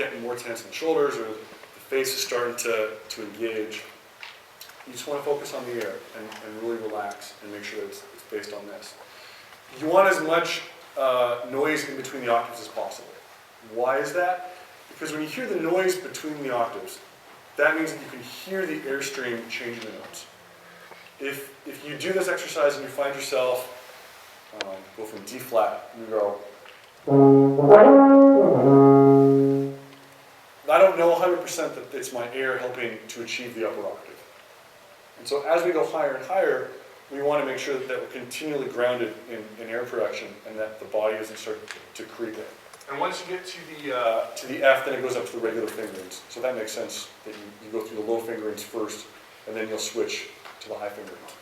getting more tense in the shoulders or the face is starting to engage, you just want to focus on the air and really relax and make sure that it's based on this. You want as much noise in between the octaves as possible. Why is that? Because when you hear the noise between the octaves, that means that you can hear the airstream changing the notes. If you do this exercise and you find yourself go from D flat, and you go, I don't know 100% that it's my air helping to achieve the upper octave. And so as we go higher and higher, we want to make sure that we're continually grounded in air production and that the body doesn't start to creep in. And once you get to the F, then it goes up to the regular fingerings. So that makes sense that you go through the low fingerings first, and then you'll switch to the high fingerings.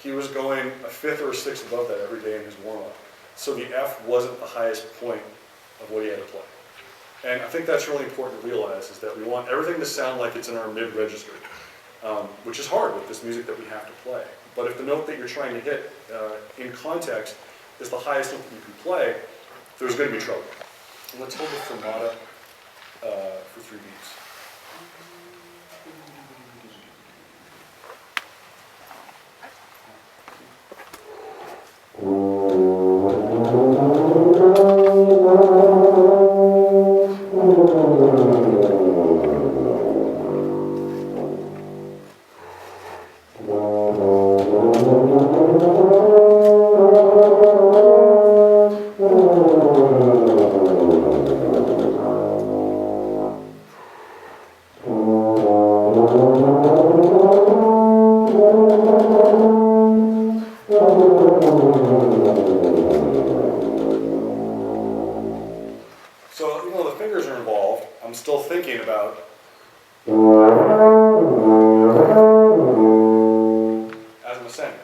He was going a fifth or a sixth above that every day in his warm-up. So the F wasn't the highest point of what he had to play. And I think that's really important to realize, is that we want everything to sound like it's in our mid-register, which is hard with this music that we have to play. But if the note that you're trying to hit in context is the highest note that you can play, there's going to be trouble. And let's hold the fermata for 3 beats. So, even though the fingers are involved, I'm still thinking about as I'm ascending.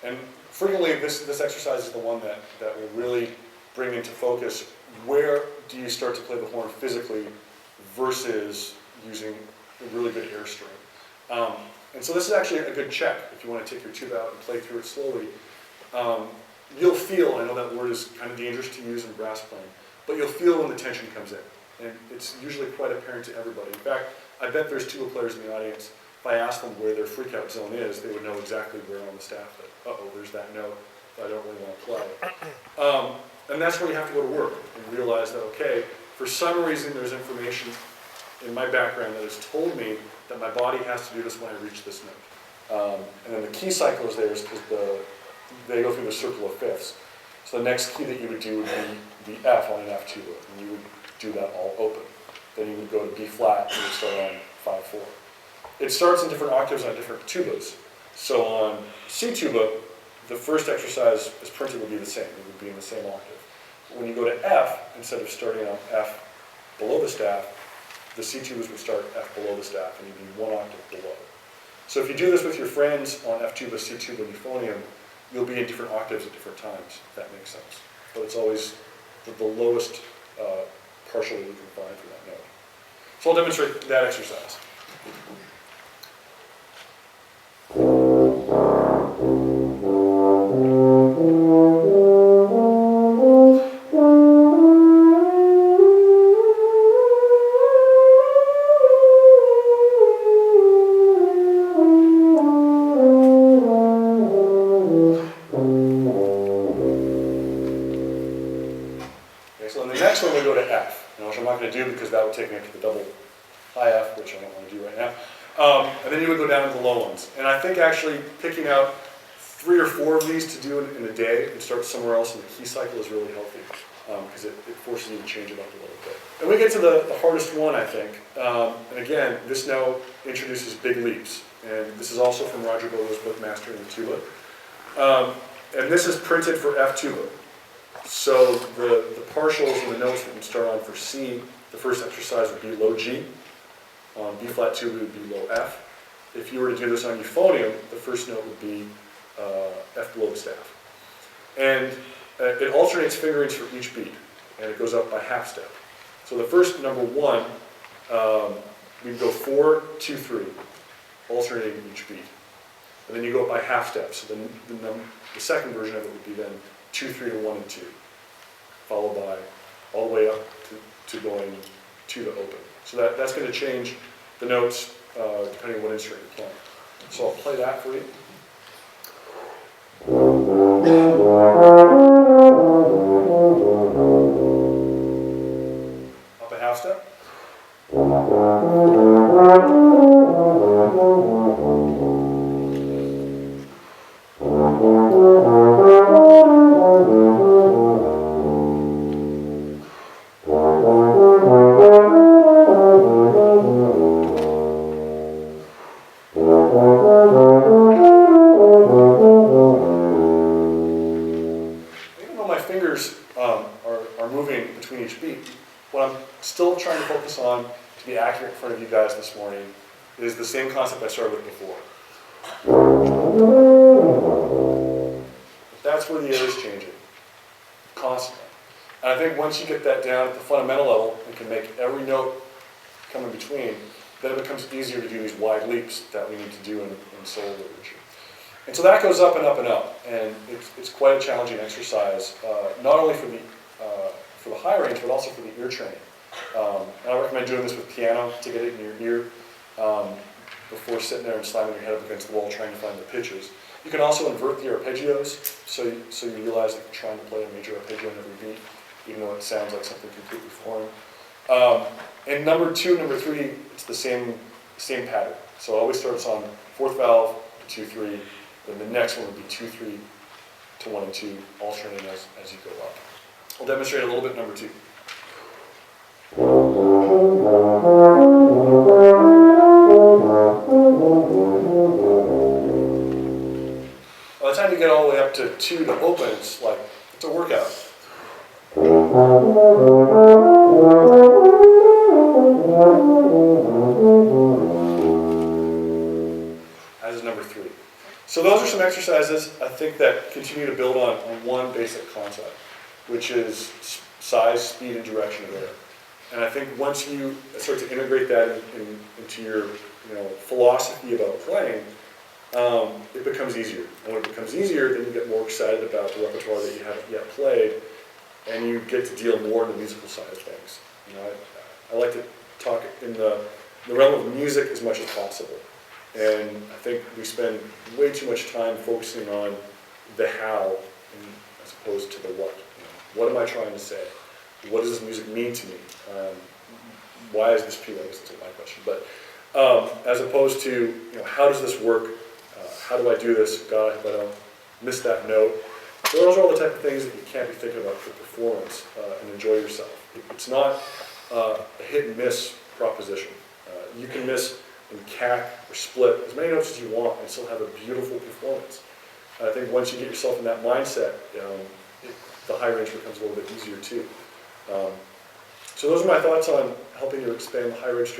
And frequently this exercise is the one that will really bring into focus where do you start to play the horn physically versus using a really good airstream. And so this is actually a good check if you want to take your tuba out and play through it slowly. You'll feel, I know that word is kind of dangerous to use in brass playing, but you'll feel when the tension comes in. And it's usually quite apparent to everybody. In fact, I bet there's tuba players in the audience, if I asked them where their freakout zone is, they would know exactly where on the staff that, uh-oh, there's that note that I don't really want to play. And that's where you have to go to work and realize that, okay, for some reason there's information in my background that has told me that my body has to do this when I reach this note. And then the key cycle is there is because they go through the circle of fifths. So the next key that you would do would be the F on an F tuba, and you would do that all open. Then you would go to B flat, and you would start on 5/4. It starts in different octaves on different tubas. So on C tuba, the first exercise is printed would be the same. It would be in the same octave. But when you go to F, instead of starting on F below the staff, the C tubas would start F below the staff, and you'd be 1 octave below. So if you do this with your friends on F tuba, C tuba, and euphonium, you'll be in different octaves at different times, if that makes sense. But it's always the lowest partial that you can find for that note. So I'll demonstrate that exercise. Because that would take me up to the double high F, which I don't want to do right now. And then you would go down to the low ones. And I think actually picking out 3 or 4 of these to do in a day and start somewhere else in the key cycle is really healthy because it forces you to change it up a little bit. And we get to the hardest one, I think. And again, this now introduces big leaps. And this is also from Roger Bogo's book, Mastering the Tuba. And this is printed for F tuba. So the partials and the notes that you start on for C, the first exercise would be low G, On B flat tuba, it would be low F. If you were to do this on euphonium, the first note would be F below the staff. And it alternates fingerings for each beat, and it goes up by half step. So the first number 1, we'd go 4, 2, 3, alternating each beat. And then you go up by half step. So the second version of it would be then 2, 3 to 1 and 2, followed by all the way up to going 2 to open. So that's going to change the notes depending on what instrument you're playing. So I'll play that for you. Up a half step. Are moving between each beat. What I'm still trying to focus on to be accurate in front of you guys this morning is the same concept I started with before. That's where the air is changing, constantly. And I think once you get that down at the fundamental level and can make every note come in between, then it becomes easier to do these wide leaps that we need to do in solo literature. And so that goes up and up and up, and it's quite a challenging exercise, not only for the high range, but also for the ear training. And I recommend doing this with piano to get it in your ear before sitting there and slamming your head up against the wall trying to find the pitches. You can also invert the arpeggios, so you realize that you're trying to play a major arpeggio in every beat, even though it sounds like something completely foreign. And number 2, number 3, it's the same pattern. So it always starts on 4th valve, 2, 3, then the next one would be 2, 3 to 1 and 2, alternating as you go up. I'll demonstrate a little bit number 2. By the time you get all the way up to 2 to open, it's a workout. As is number 3. So those are some exercises I think that continue to build on one basic concept, which is size, speed, and direction of air. And I think once you start to integrate that into your philosophy about playing, it becomes easier. And when it becomes easier, then you get more excited about the repertoire that you haven't yet played, and you get to deal more in the musical side of things. I like to talk in the realm of music as much as possible. And I think we spend way too much time focusing on the how as opposed to the what. What am I trying to say? What does this music mean to me? Why is this appealing? This isn't my question. But as opposed to, how does this work? How do I do this? God, I hope I don't miss that note. So those are all the type of things that you can't be thinking about for performance and enjoy yourself. It's not a hit and miss proposition. You can miss and cack or split as many notes as you want and still have a beautiful performance. I think once you get yourself in that mindset, the high range becomes a little bit easier too. So those are my thoughts on helping you expand the high range